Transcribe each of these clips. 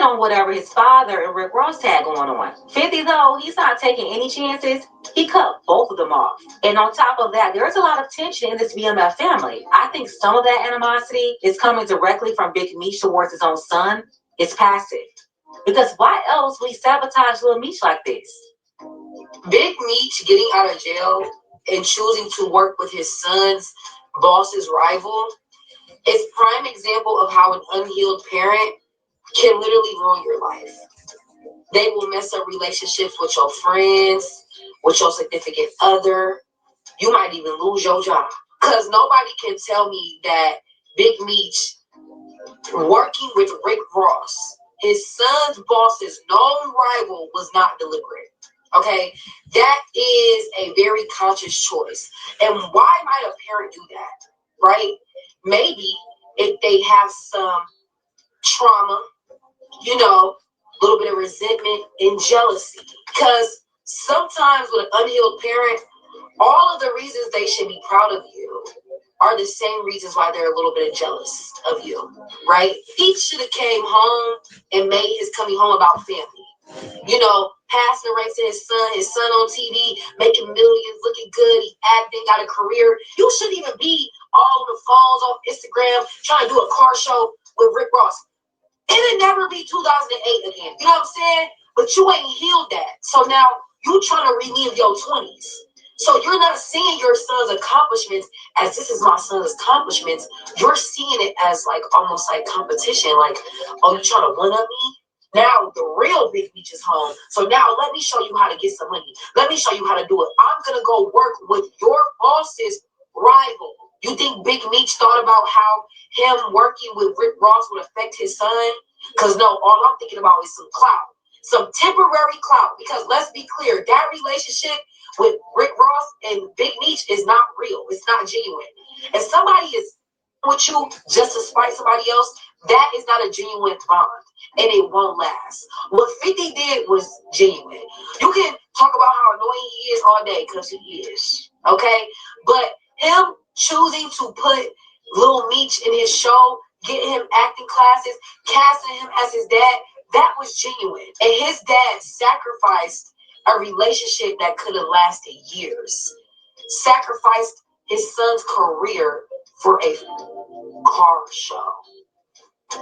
on whatever his father and Rick Ross had going on. 50, though, he's not taking any chances. He cut both of them off. And on top of that, there's a lot of tension in this BMF family. I think some of that animosity is coming directly from Big Meech towards his own son. It's passive. Because why else would he sabotage Lil Meech like this? Big Meech getting out of jail and choosing to work with his son's boss's rival is prime example of how an unhealed parent can literally ruin your life. They will mess up relationships with your friends, with your significant other. You might even lose your job. Because nobody can tell me that Big Meech working with Rick Ross, his son's boss's known rival, was not deliberate. Okay, that is a very conscious choice. And why might a parent do that, right? Maybe if they have some trauma, a little bit of resentment and jealousy. Because sometimes with an unhealed parent, all of the reasons they should be proud of you are the same reasons why they're a little bit jealous of you, right? He should have came home and made his coming home about family. Passing the ranks to his son on TV, making millions, looking good, he acting, got a career. You shouldn't even be all on the phones on Instagram trying to do a car show with Rick Ross. It'll never be 2008 again. You know what I'm saying? But you ain't healed that. So now you trying to relive your 20s. So you're not seeing your son's accomplishments as this is my son's accomplishments. You're seeing it as like almost like competition. Like, oh, you trying to one up me? Now the real Big Meech is home. So now let me show you how to get some money. Let me show you how to do it. I'm gonna go work with your boss's rival. You think Big Meech thought about how him working with Rick Ross would affect his son? Because no, all I'm thinking about is some clout. Some temporary clout. Because let's be clear, that relationship with Rick Ross and Big Meech is not real. It's not genuine. If somebody is with you just to spite somebody else, that is not a genuine bond. And it won't last. What 50 did was genuine. You can talk about how annoying he is all day, because he is. Okay? But him choosing to put Lil Meech in his show, getting him acting classes, casting him as his dad, that was genuine. And his dad sacrificed a relationship that could have lasted years. Sacrificed his son's career for a car show. A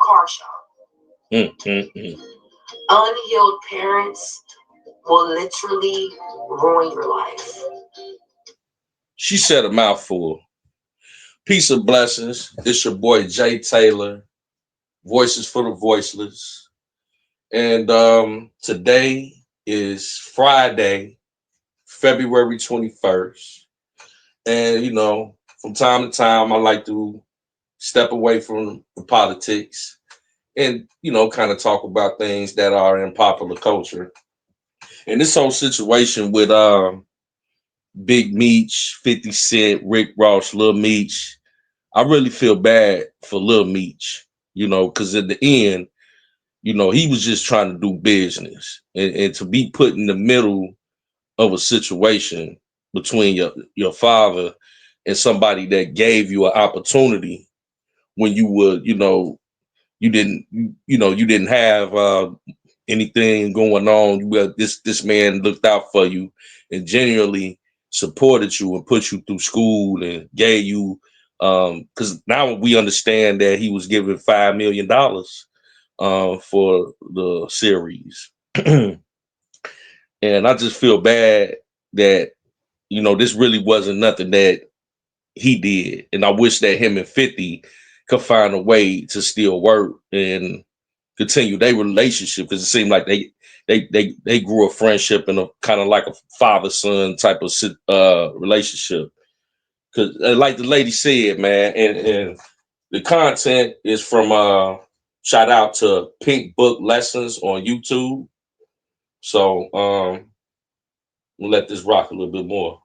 car show. Unhealed parents will literally ruin your life. She said a mouthful. Peace and blessings. It's your boy Jay Taylor, Voices for the Voiceless. And today is Friday, February 21st. And, from time to time, I like to step away from the politics and, kind of talk about things that are in popular culture. And this whole situation with Big Meech, 50 Cent, Rick Ross, Lil Meech, I really feel bad for Lil Meech, because at the end, he was just trying to do business. And to be put in the middle of a situation between your father and somebody that gave you an opportunity when you would, you didn't have anything going on. This man looked out for you and genuinely supported you and put you through school and gave you, because now we understand that he was given $5 million for the series. And I just feel bad that, this really wasn't nothing that he did. And I wish that him and 50 could find a way to still work and continue their relationship, because it seemed like they grew a friendship in a kind of like a father-son type of relationship. Because like the lady said, man, and the content is from shout out to Pink Book Lessons on YouTube. So we'll let this rock a little bit more.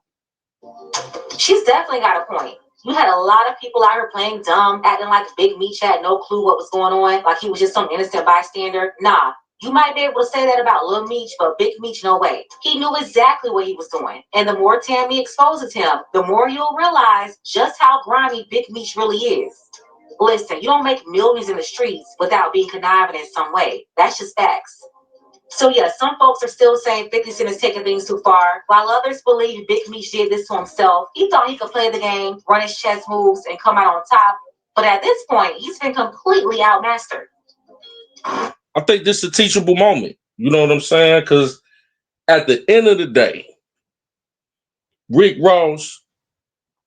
She's definitely got a point. You had a lot of people out here playing dumb, acting like Big Meech had no clue what was going on, like he was just some innocent bystander. Nah, you might be able to say that about Lil Meech, but Big Meech, no way. He knew exactly what he was doing. And the more Tammy exposes him, the more you'll realize just how grimy Big Meech really is. Listen, you don't make millions in the streets without being conniving in some way. That's just facts. So yeah, some folks are still saying 50 Cent is taking things too far, while others believe Big Meech did this to himself. He thought he could play the game, run his chess moves, and come out on top. But at this point, he's been completely outmastered. I think this is a teachable moment. You know what I'm saying? Because at the end of the day, Rick Ross,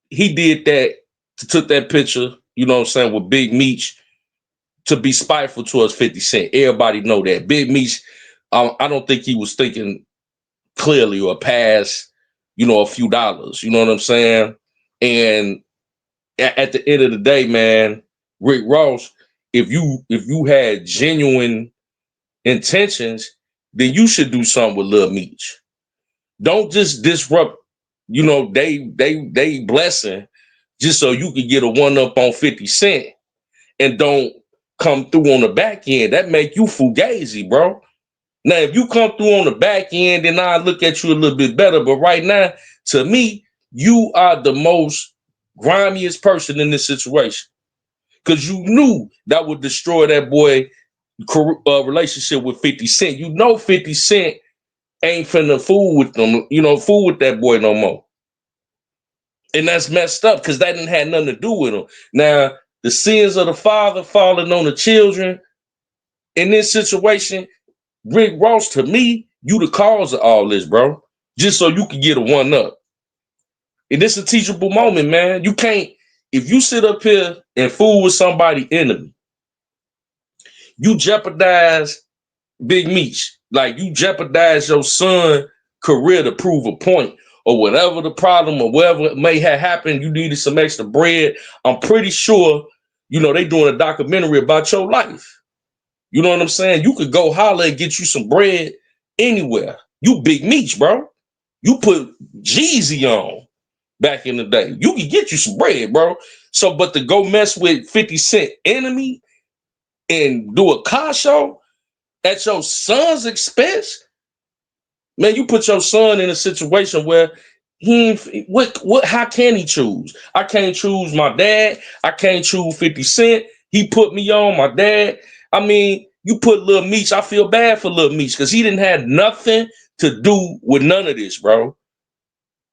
he did that, took that picture, you know what I'm saying, with Big Meech to be spiteful towards 50 Cent. Everybody know that. Big Meech, I don't think he was thinking clearly or past, a few dollars. You know what I'm saying? And at the end of the day, man, Rick Ross, if you had genuine intentions, then you should do something with Lil Meech. Don't just disrupt, they blessing just so you could get a one up on 50 Cent and don't come through on the back end. That make you fugazi, bro. Now, if you come through on the back end, then I look at you a little bit better. But right now, to me, you are the most grimiest person in this situation because you knew that would destroy that boy relationship with 50 Cent. You know 50 Cent ain't finna fool with them, fool with that boy no more. And that's messed up because that didn't have nothing to do with him. Now, the sins of the father falling on the children in this situation, Rick Ross, to me, you the cause of all this, bro. Just so you can get a one up. And this is a teachable moment, man. You can't, if you sit up here and fool with somebody enemy, you jeopardize Big Meech. Like you jeopardize your son' career to prove a point. Or whatever the problem or whatever may have happened, you needed some extra bread. I'm pretty sure, they doing a documentary about your life. You know what I'm saying? You could go holler and get you some bread anywhere. You Big Meech, bro. You put Jeezy on back in the day. You could get you some bread, bro. So, but to go mess with 50 Cent enemy and do a car show at your son's expense, man, you put your son in a situation where how can he choose? I can't choose my dad. I can't choose 50 Cent. He put me on my dad. I mean, you put Lil Meech. I feel bad for Lil Meech because he didn't have nothing to do with none of this, bro.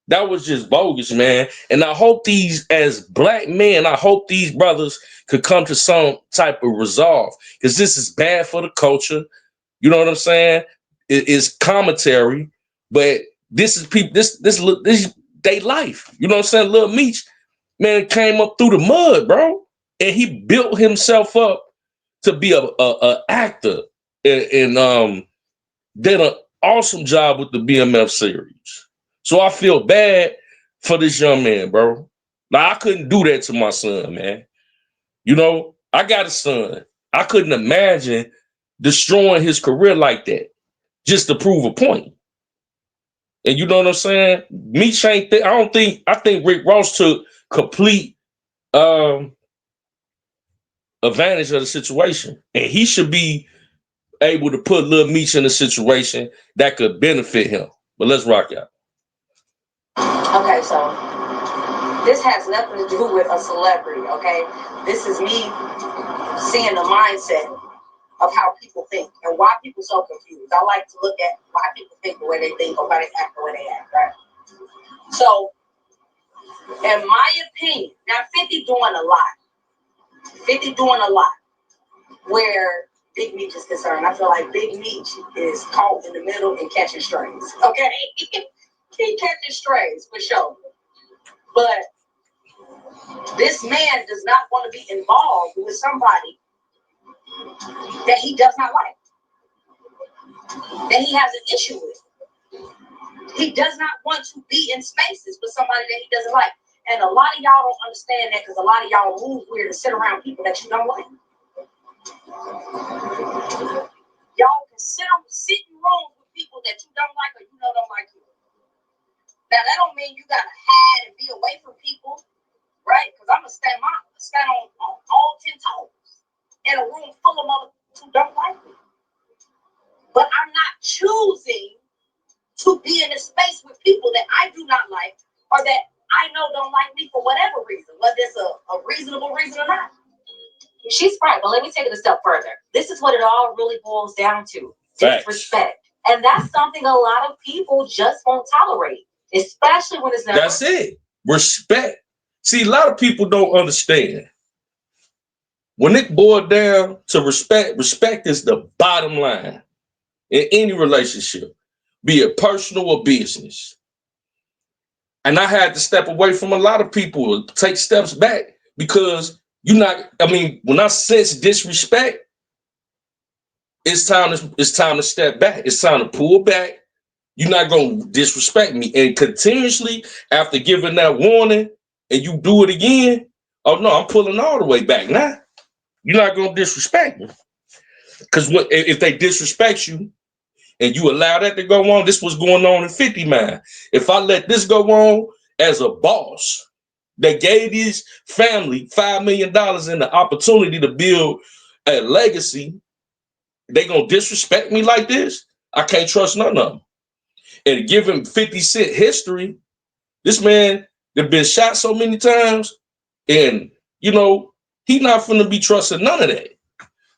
That was just bogus, man. And I hope as black men, I hope these brothers could come to some type of resolve because this is bad for the culture. You know what I'm saying? It's commentary, but this is people. This they life. You know what I'm saying? Lil Meech, man, came up through the mud, bro, and he built himself up to be a actor, and did an awesome job with the BMF series. So I feel bad for this young man, bro. Now I couldn't do that to my son, man. I got a son. I couldn't imagine destroying his career like that just to prove a point. And you know what I'm saying? Meech ain't I think Rick Ross took complete advantage of the situation. And he should be able to put Lil Meech in a situation that could benefit him. But let's rock out. Okay, so this has nothing to do with a celebrity, okay? This is me seeing the mindset of how people think and why people so confused. I like to look at why people think the way they think or why they act the way they act, right? So, in my opinion, now 50 doing a lot. 50 doing a lot where Big Meech is concerned. I feel like Big Meech is caught in the middle and catching strays, okay? He catching strays for sure. But this man does not want to be involved with somebody that he does not like, that he has an issue with. He does not want to be in spaces with somebody that he doesn't like. And a lot of y'all don't understand that because a lot of y'all move weird and sit around people that you don't like. Y'all can sit in rooms with people that you don't like or you know don't like you. Now that don't mean you gotta hide and be away from people, right? Because I'm gonna stand on all 10 toes in a room full of motherfuckers who don't like me. But I'm not choosing to be in a space with people that I do not like or that I know don't like me for whatever reason, whether it's a reasonable reason or not. She's right, but let me take it a step further. This is what it all really boils down to: disrespect. And that's something a lot of people just won't tolerate, especially when it's never. That's it. Respect. See, a lot of people don't understand. When it boiled down to respect, respect is the bottom line in any relationship, be it personal or business. And I had to step away from a lot of people, take steps back because you're not, I mean, when I sense disrespect, it's time to step back. It's time to pull back. You're not gonna disrespect me. And continuously after giving that warning and you do it again, oh no, I'm pulling all the way back now. You're not gonna disrespect me. Because what if they disrespect you and you allow that to go on? This was going on in 50 man. If I let this go on as a boss that gave this family $5 million and the opportunity to build a legacy, they gonna disrespect me like this? I can't trust none of them. And given 50 Cent history, this man that been shot so many times, and he not finna be trusting none of that.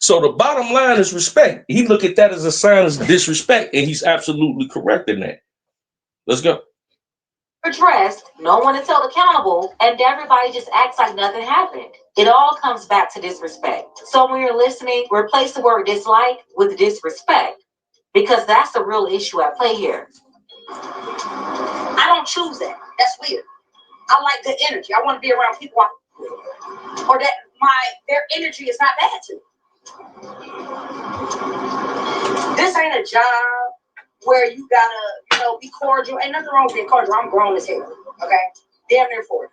So the bottom line is respect. He look at that as a sign of disrespect, and he's absolutely correct in that. Let's go. Addressed, no one is held accountable, and everybody just acts like nothing happened. It all comes back to disrespect. So when you're listening, replace the word dislike with disrespect, because that's the real issue at play here. I don't choose that. That's weird. I like good energy. I want to be around people or that their energy is not bad to me. This ain't a job where you gotta, be cordial. Ain't nothing wrong with being cordial. I'm grown as hell. Okay? Damn near 40.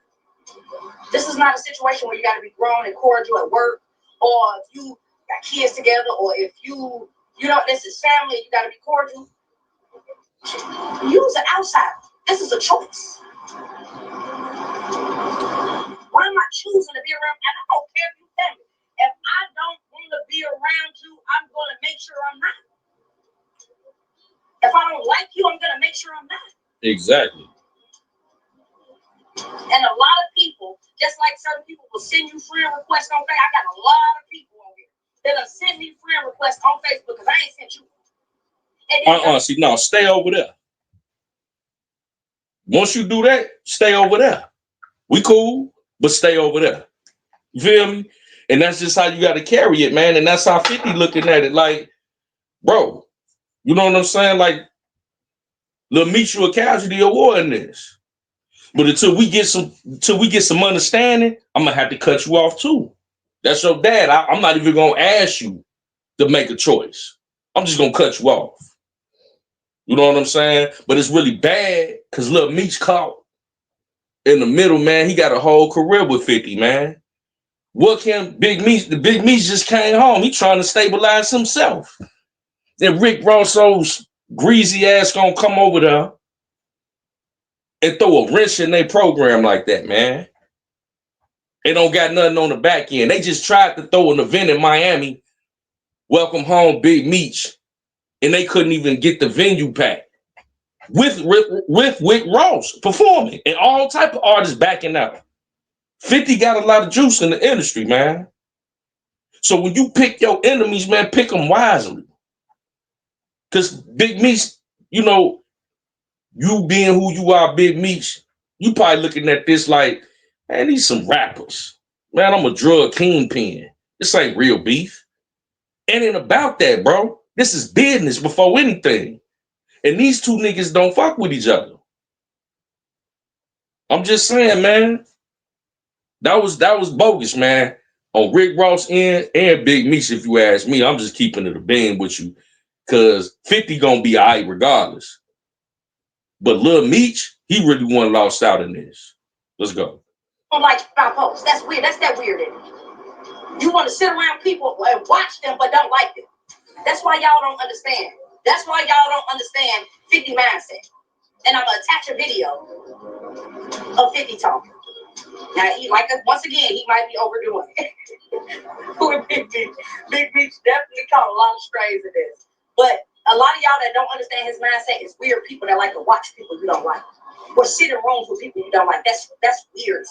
This is not a situation where you gotta be grown and cordial at work, or if you got kids together, or if this is family, you gotta be cordial. Use an outsider. This is a choice. Why am I choosing to be around? And I don't care if you tell me. If I don't want to be around you, I'm going to make sure I'm not. If I don't like you, I'm going to make sure I'm not. Exactly. And a lot of people, just like certain people will send you friend requests on Facebook. I got a lot of people on here that'll send me friend requests on Facebook because I ain't sent you. See, no, stay over there. Once you do that, stay over there. We cool, but stay over there. You feel me? And that's just how you got to carry it, man. And that's how 50 looking at it. Like, bro, you know what I'm saying? Like, Lil Meech, you a casualty of war in this. But until we get some understanding, I'm gonna have to cut you off too. That's your dad. I'm not even gonna ask you to make a choice. I'm just gonna cut you off. You know what I'm saying? But it's really bad because Lil Meech caught in the middle, man. He got a whole career with 50, man. What can Big Meech? The Big Meech just came home. He trying to stabilize himself. And Rick Ross's greasy ass gonna come over there and throw a wrench in their program like that, man. They don't got nothing on the back end. They just tried to throw an event in Miami, welcome home Big Meech, and they couldn't even get the venue packed with Rick Ross performing and all type of artists backing out. 50 got a lot of juice in the industry, man. So when you pick your enemies, man, pick them wisely. Because Big Meech, you being who you are, Big Meech, you probably looking at this like, man, these some rappers. Man, I'm a drug kingpin. This ain't real beef. It ain't about that, bro. This is business before anything. And these two niggas don't fuck with each other. I'm just saying, man. That was bogus, man. On Rick Ross end and Big Meech, if you ask me. I'm just keeping it a beam with you. Cause 50 gonna be all right regardless. But Lil Meech, he really one lost out in this. Let's go. I don't like my posts. That's weird. That's that weird energy. You want to sit around people and watch them, but don't like them. That's why y'all don't understand. That's why y'all don't understand 50 mindset. And I'm gonna attach a video of 50 talking. Now once again, he might be overdoing it. Big Meech definitely caught a lot of strays in this. But a lot of y'all that don't understand his mindset is weird people that like to watch people you don't like. Or sit in rooms with people you don't like. That's weird.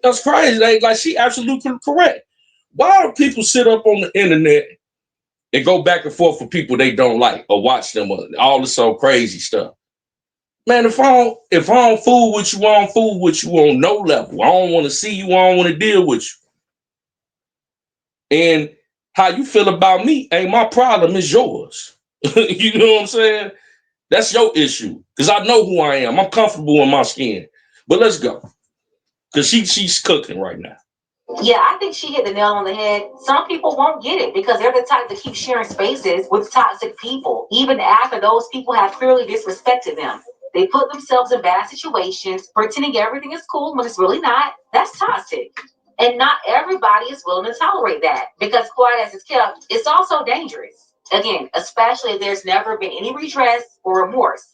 That's crazy. Like she absolutely correct. Why do people sit up on the internet and go back and forth with people they don't like or watch them all this so crazy stuff? Man, if I don't fool with you, I don't fool with you on no level. I don't want to see you. I don't want to deal with you. And how you feel about me ain't my problem. It's yours. You know what I'm saying? That's your issue. Because I know who I am. I'm comfortable in my skin. But let's go. Because she's cooking right now. Yeah, I think she hit the nail on the head. Some people won't get it because they're the type to keep sharing spaces with toxic people, even after those people have clearly disrespected them. They put themselves in bad situations, pretending everything is cool when it's really not. That's toxic. And not everybody is willing to tolerate that because, quiet as it's kept, it's also dangerous. Again, especially if there's never been any redress or remorse.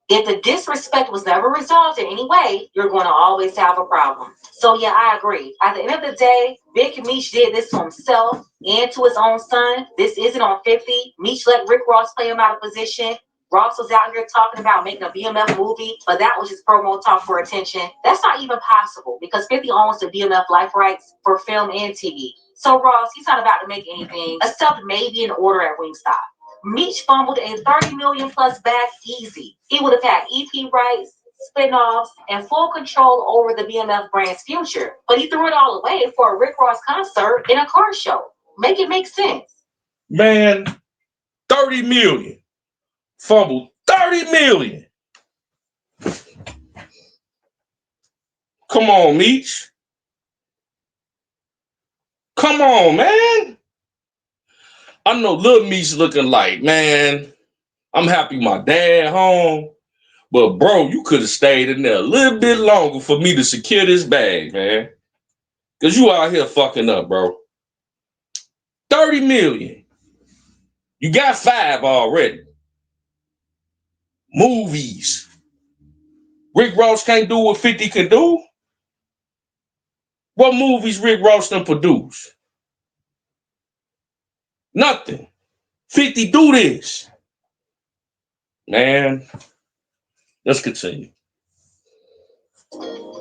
If the disrespect was never resolved in any way, you're going to always have a problem. So yeah, I agree. At the end of the day, Big Meech did this to himself and to his own son. This isn't on 50. Meech let Rick Ross play him out of position. Ross was out here talking about making a BMF movie, but that was just promo talk for attention. That's not even possible because 50 owns the BMF life rights for film and TV. So Ross, he's not about to make anything except maybe an order at Wingstop. Meech fumbled a 30 million plus bag easy. He would have had EP rights, spin-offs, and full control over the BMF brand's future. But he threw it all away for a Rick Ross concert in a car show. Make it make sense. Man, 30 million. Fumbled 30 million. Come on, Meech. Come on, man. I know Lil Meech looking like, man, I'm happy my dad home. But bro, you could have stayed in there a little bit longer for me to secure this bag, man. Cause you out here fucking up, bro. 30 million. You got 5 already. Movies. Rick Ross can't do what 50 can do. What movies Rick Ross done produce? Nothing. 50 do this. Man, let's continue.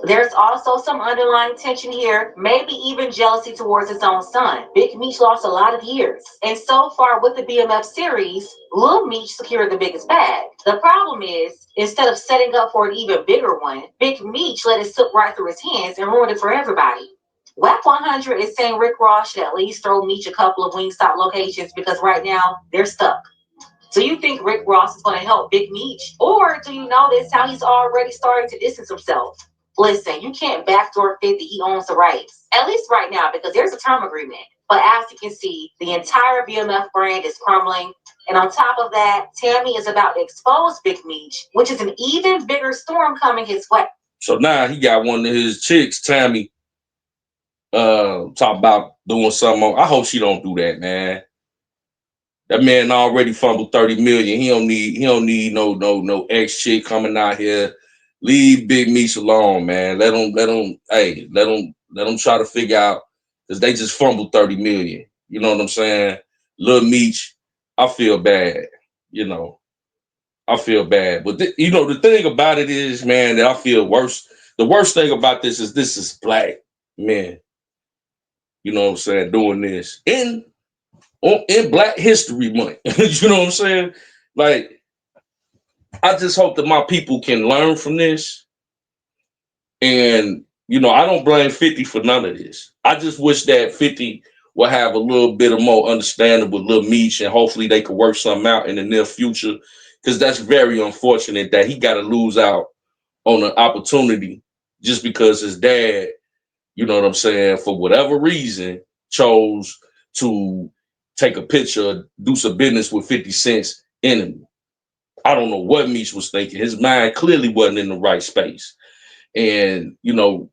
There's also some underlying tension here, maybe even jealousy towards his own son. Big Meech lost a lot of years. And so far with the BMF series, Lil Meech secured the biggest bag. The problem is, instead of setting up for an even bigger one, Big Meech let it slip right through his hands and ruined it for everybody. WAP 100 is saying Rick Ross should at least throw Meech a couple of Wingstop locations because right now they're stuck. Do you think Rick Ross is going to help Big Meech? Or do you notice how he's already starting to distance himself? Listen, you can't backdoor 50. He owns the rights. At least right now, because there's a term agreement. But as you can see, the entire BMF brand is crumbling. And on top of that, Tammy is about to expose Big Meech, which is an even bigger storm coming his way. So now he got one of his chicks, Tammy, talk about doing something on. I hope she don't do that, man. That man already fumbled 30 million. He don't need no ex chick coming out here. Leave Big Meech alone, man. Let him try to figure out because they just fumbled 30 million. You know what I'm saying? Lil Meech, I feel bad. You know, I feel bad. But the thing about it is, man, that I feel worse. The worst thing about this is black men. You know what I'm saying? Doing this in Black History Month. You know what I'm saying? Like, I just hope that my people can learn from this. And, I don't blame 50 for none of this. I just wish that 50 will have a little bit of more understanding with Lil Meech and hopefully they could work something out in the near future. Because that's very unfortunate that he got to lose out on an opportunity just because his dad, you know what I'm saying, for whatever reason, chose to take a picture, do some business with 50 Cent's enemy. I don't know what Meech was thinking. His mind clearly wasn't in the right space. And,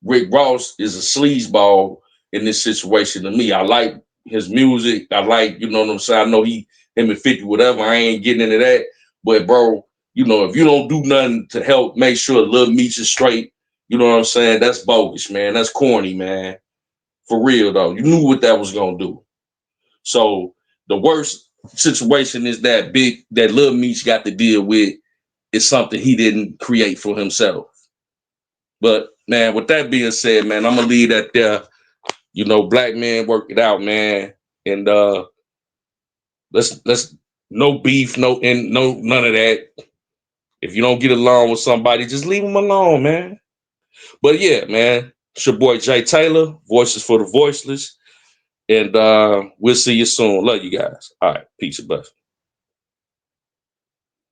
Rick Ross is a sleazeball in this situation to me. I like his music. I like, you know what I'm saying? I know him and 50, whatever. I ain't getting into that. But, bro, if you don't do nothing to help make sure Lil Meech is straight, you know what I'm saying? That's bogus, man. That's corny, man. For real, though. You knew what that was going to do. So the worst situation is that Lil Meech got to deal with is something he didn't create for himself. But man, with that being said, man, I'm gonna leave that there. You know, black men work it out, man. And let's no beef, no none of that. If you don't get along with somebody, just leave them alone, man. But yeah, man, it's your boy Jay Taylor, Voices for the Voiceless. And we'll see you soon. Love you guys. All right, peace and blessings.